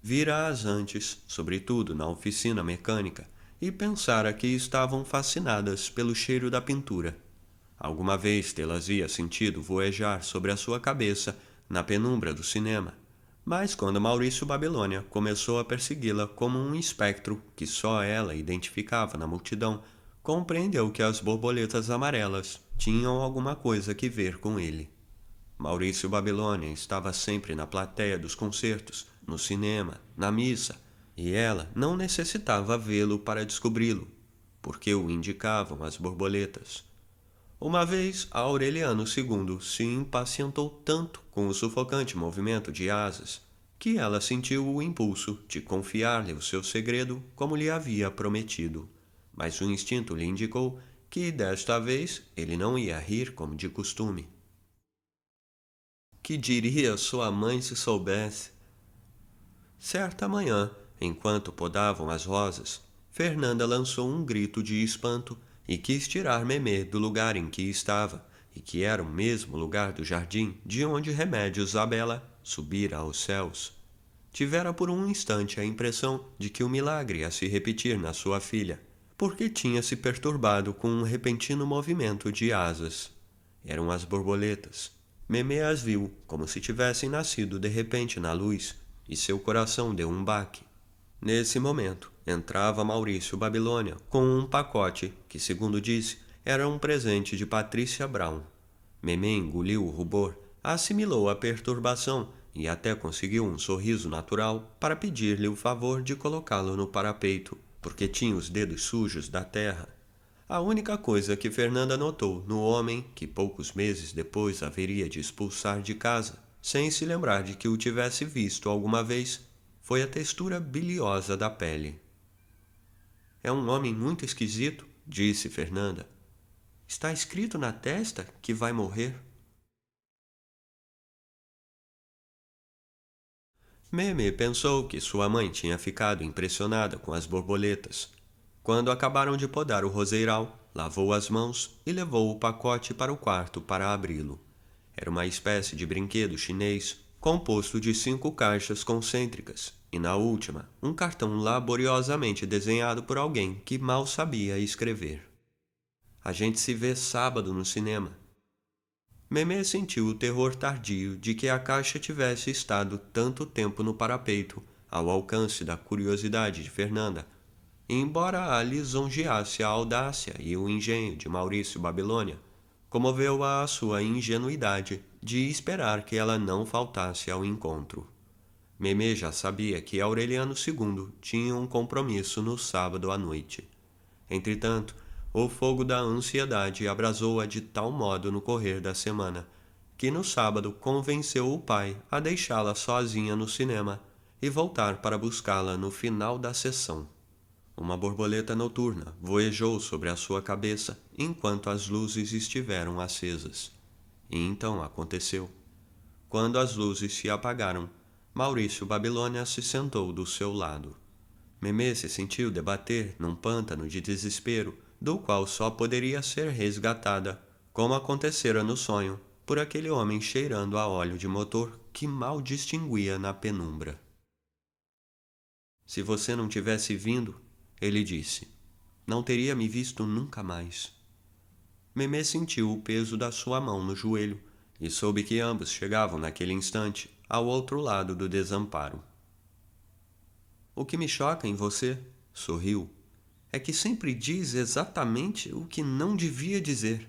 Vira-as antes, sobretudo na oficina mecânica, e pensara que estavam fascinadas pelo cheiro da pintura. Alguma vez tê-las via sentido voejar sobre a sua cabeça na penumbra do cinema, mas quando Maurício Babilônia começou a persegui-la como um espectro que só ela identificava na multidão, compreendeu que as borboletas amarelas tinham alguma coisa que ver com ele. Maurício Babilônia estava sempre na plateia dos concertos, no cinema, na missa, e ela não necessitava vê-lo para descobri-lo, porque o indicavam as borboletas. Uma vez, Aureliano II se impacientou tanto com o sufocante movimento de asas que ela sentiu o impulso de confiar-lhe o seu segredo como lhe havia prometido, mas o instinto lhe indicou que desta vez ele não ia rir como de costume. Que diria sua mãe se soubesse? Certa manhã, enquanto podavam as rosas, Fernanda lançou um grito de espanto e quis tirar Memê do lugar em que estava, e que era o mesmo lugar do jardim de onde Remédio Isabela subira aos céus. Tivera por um instante a impressão de que o milagre ia se repetir na sua filha, porque tinha se perturbado com um repentino movimento de asas. Eram as borboletas. Memê as viu, como se tivessem nascido de repente na luz, e seu coração deu um baque. Nesse momento, entrava Maurício Babilônia com um pacote que, segundo disse, era um presente de Patrícia Brown. Memê engoliu o rubor, assimilou a perturbação e até conseguiu um sorriso natural para pedir-lhe o favor de colocá-lo no parapeito, porque tinha os dedos sujos da terra. A única coisa que Fernanda notou no homem que poucos meses depois haveria de expulsar de casa, sem se lembrar de que o tivesse visto alguma vez, foi a textura biliosa da pele. É um homem muito esquisito, disse Fernanda. Está escrito na testa que vai morrer. Meme pensou que sua mãe tinha ficado impressionada com as borboletas. Quando acabaram de podar o roseiral, lavou as mãos e levou o pacote para o quarto para abri-lo. Era uma espécie de brinquedo chinês, composto de 5 caixas concêntricas, e na última, um cartão laboriosamente desenhado por alguém que mal sabia escrever. A gente se vê sábado no cinema. Memê sentiu o terror tardio de que a caixa tivesse estado tanto tempo no parapeito, ao alcance da curiosidade de Fernanda, e embora a lisonjeasse a audácia e o engenho de Maurício Babilônia, comoveu-a a sua ingenuidade de esperar que ela não faltasse ao encontro. Memê já sabia que Aureliano II tinha um compromisso no sábado à noite. Entretanto, o fogo da ansiedade abrasou-a de tal modo no correr da semana, que no sábado convenceu o pai a deixá-la sozinha no cinema e voltar para buscá-la no final da sessão. Uma borboleta noturna voejou sobre a sua cabeça enquanto as luzes estiveram acesas. E então aconteceu. Quando as luzes se apagaram, Maurício Babilônia se sentou do seu lado. Memê se sentiu debater num pântano de desespero, do qual só poderia ser resgatada, como acontecera no sonho, por aquele homem cheirando a óleo de motor que mal distinguia na penumbra. Se você não tivesse vindo, ele disse, não teria me visto nunca mais. Memê sentiu o peso da sua mão no joelho e soube que ambos chegavam naquele instante ao outro lado do desamparo. O que me choca em você, sorriu, é que sempre diz exatamente o que não devia dizer.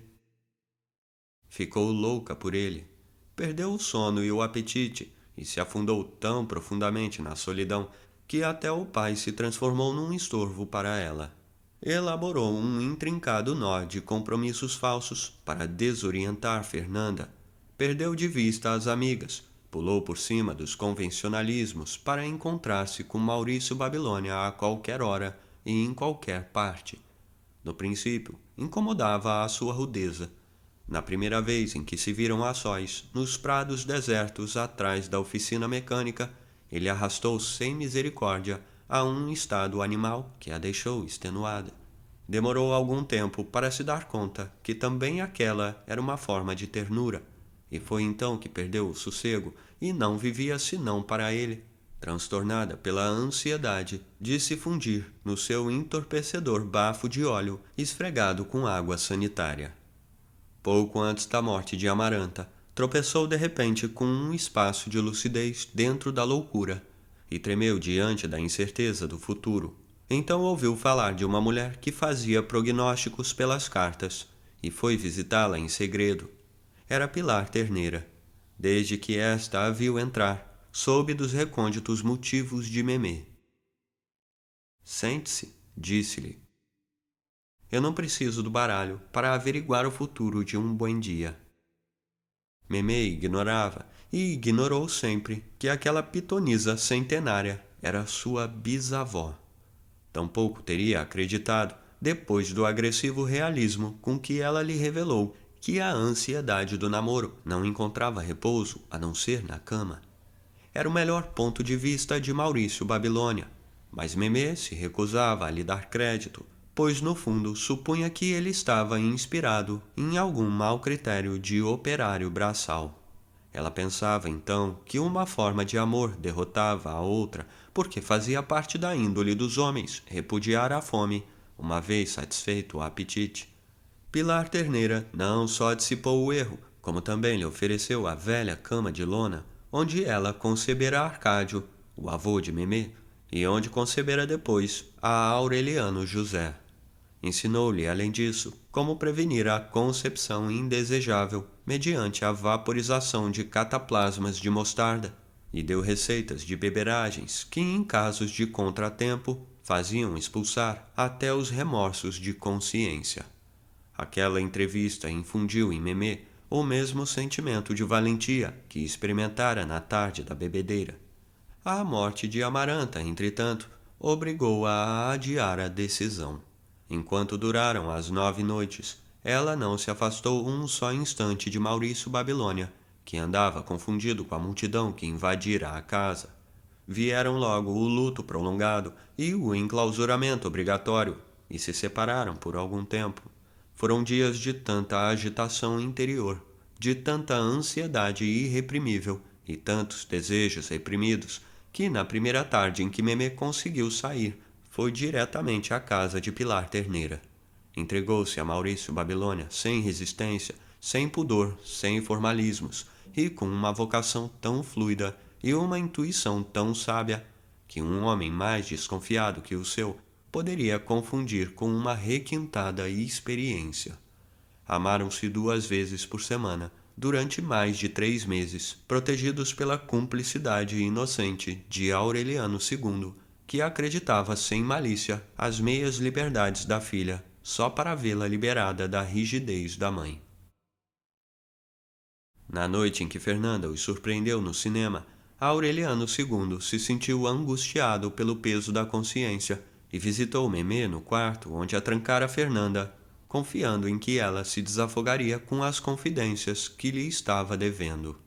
Ficou louca por ele. Perdeu o sono e o apetite e se afundou tão profundamente na solidão que até o pai se transformou num estorvo para ela. Elaborou um intrincado nó de compromissos falsos para desorientar Fernanda. Perdeu de vista as amigas, pulou por cima dos convencionalismos para encontrar-se com Maurício Babilônia a qualquer hora e em qualquer parte. No princípio, incomodava a sua rudeza. Na primeira vez em que se viram a sós, nos prados desertos atrás da oficina mecânica, ele arrastou sem misericórdia a um estado animal que a deixou extenuada. Demorou algum tempo para se dar conta que também aquela era uma forma de ternura, e foi então que perdeu o sossego e não vivia senão para ele, transtornada pela ansiedade de se fundir no seu entorpecedor bafo de óleo esfregado com água sanitária. Pouco antes da morte de Amaranta, tropeçou de repente com um espaço de lucidez dentro da loucura e tremeu diante da incerteza do futuro. Então ouviu falar de uma mulher que fazia prognósticos pelas cartas e foi visitá-la em segredo. Era Pilar Terneira. Desde que esta a viu entrar, soube dos recônditos motivos de Memê. Sente-se, disse-lhe. Eu não preciso do baralho para averiguar o futuro de um bom dia. Memê ignorava, e ignorou sempre, que aquela pitonisa centenária era sua bisavó. Tampouco teria acreditado, depois do agressivo realismo com que ela lhe revelou que a ansiedade do namoro não encontrava repouso a não ser na cama. Era o melhor ponto de vista de Maurício Babilônia, mas Memê se recusava a lhe dar crédito, pois no fundo supunha que ele estava inspirado em algum mau critério de operário braçal. Ela pensava então que uma forma de amor derrotava a outra, porque fazia parte da índole dos homens repudiar a fome, uma vez satisfeito o apetite. Pilar Terneira não só dissipou o erro, como também lhe ofereceu a velha cama de lona, onde ela concebera Arcádio, o avô de Memê, e onde concebera depois a Aureliano José. Ensinou-lhe, além disso, como prevenir a concepção indesejável mediante a vaporização de cataplasmas de mostarda, e deu receitas de beberagens que, em casos de contratempo, faziam expulsar até os remorsos de consciência. Aquela entrevista infundiu em Memê o mesmo sentimento de valentia que experimentara na tarde da bebedeira. A morte de Amaranta, entretanto, obrigou-a a adiar a decisão. Enquanto duraram as 9 noites, ela não se afastou um só instante de Maurício Babilônia, que andava confundido com a multidão que invadira a casa. Vieram logo o luto prolongado e o enclausuramento obrigatório, e se separaram por algum tempo. Foram dias de tanta agitação interior, de tanta ansiedade irreprimível e tantos desejos reprimidos, que na primeira tarde em que Memê conseguiu sair, foi diretamente à casa de Pilar Terneira. Entregou-se a Maurício Babilônia sem resistência, sem pudor, sem formalismos, e com uma vocação tão fluida e uma intuição tão sábia, que um homem mais desconfiado que o seu poderia confundir com uma requintada experiência. Amaram-se 2 vezes por semana, durante mais de 3 meses, protegidos pela cumplicidade inocente de Aureliano II, que acreditava sem malícia as meias liberdades da filha, só para vê-la liberada da rigidez da mãe. Na noite em que Fernanda os surpreendeu no cinema, Aureliano II se sentiu angustiado pelo peso da consciência e visitou Memê no quarto onde a trancara Fernanda, confiando em que ela se desafogaria com as confidências que lhe estava devendo.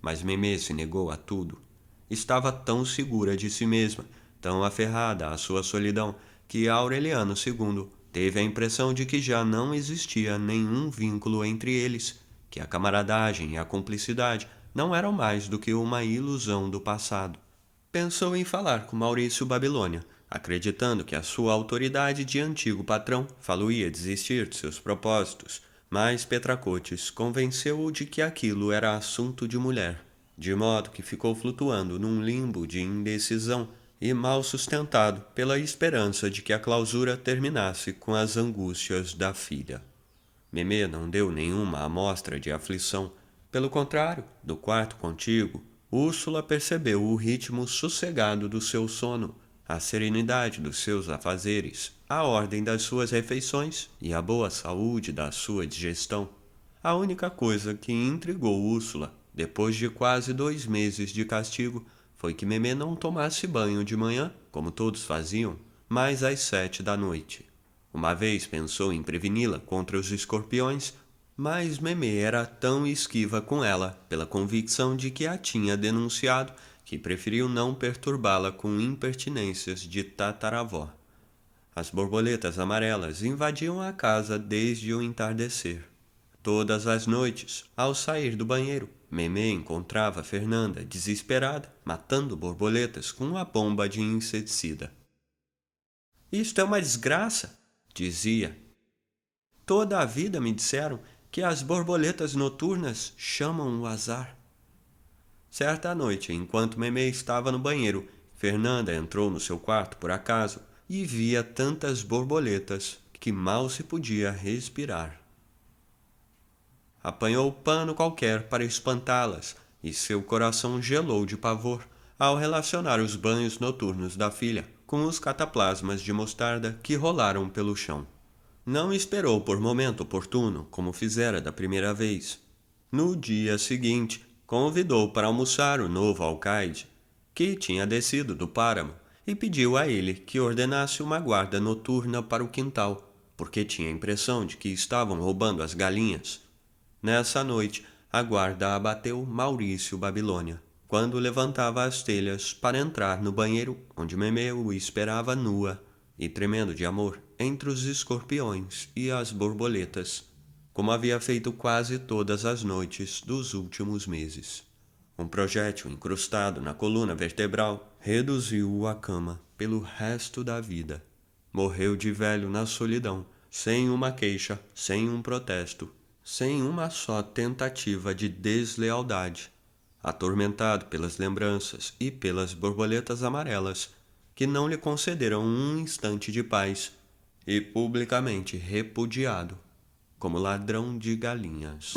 Mas Memê se negou a tudo. Estava tão segura de si mesma, tão aferrada à sua solidão, que Aureliano II teve a impressão de que já não existia nenhum vínculo entre eles, que a camaradagem e a cumplicidade não eram mais do que uma ilusão do passado. Pensou em falar com Maurício Babilônia, acreditando que a sua autoridade de antigo patrão faloia desistir de seus propósitos, mas Petracotes convenceu-o de que aquilo era assunto de mulher, de modo que ficou flutuando num limbo de indecisão e mal sustentado pela esperança de que a clausura terminasse com as angústias da filha. Memê não deu nenhuma amostra de aflição. Pelo contrário, do quarto contíguo, Úrsula percebeu o ritmo sossegado do seu sono, a serenidade dos seus afazeres, a ordem das suas refeições e a boa saúde da sua digestão. A única coisa que intrigou Úrsula, depois de quase 2 meses de castigo, foi que Memê não tomasse banho de manhã, como todos faziam, mas às 7 da noite. Uma vez pensou em preveni-la contra os escorpiões, mas Memê era tão esquiva com ela, pela convicção de que a tinha denunciado, que preferiu não perturbá-la com impertinências de tataravó. As borboletas amarelas invadiam a casa desde o entardecer. Todas as noites, ao sair do banheiro, Memê encontrava Fernanda desesperada, matando borboletas com a bomba de inseticida. "Isto é uma desgraça", dizia. "Toda a vida me disseram que as borboletas noturnas chamam o azar." Certa noite, enquanto Memê estava no banheiro, Fernanda entrou no seu quarto por acaso e via tantas borboletas que mal se podia respirar. Apanhou pano qualquer para espantá-las e seu coração gelou de pavor ao relacionar os banhos noturnos da filha com os cataplasmas de mostarda que rolaram pelo chão. Não esperou por momento oportuno, como fizera da primeira vez. No dia seguinte, convidou para almoçar o novo alcaide, que tinha descido do páramo, e pediu a ele que ordenasse uma guarda noturna para o quintal, porque tinha a impressão de que estavam roubando as galinhas. Nessa noite, a guarda abateu Maurício Babilônia, quando levantava as telhas para entrar no banheiro onde Memê o esperava nua e tremendo de amor entre os escorpiões e as borboletas, como havia feito quase todas as noites dos últimos meses. Um projétil incrustado na coluna vertebral reduziu-o à cama pelo resto da vida. Morreu de velho na solidão, sem uma queixa, sem um protesto, sem uma só tentativa de deslealdade, atormentado pelas lembranças e pelas borboletas amarelas que não lhe concederam um instante de paz, e publicamente repudiado como ladrão de galinhas.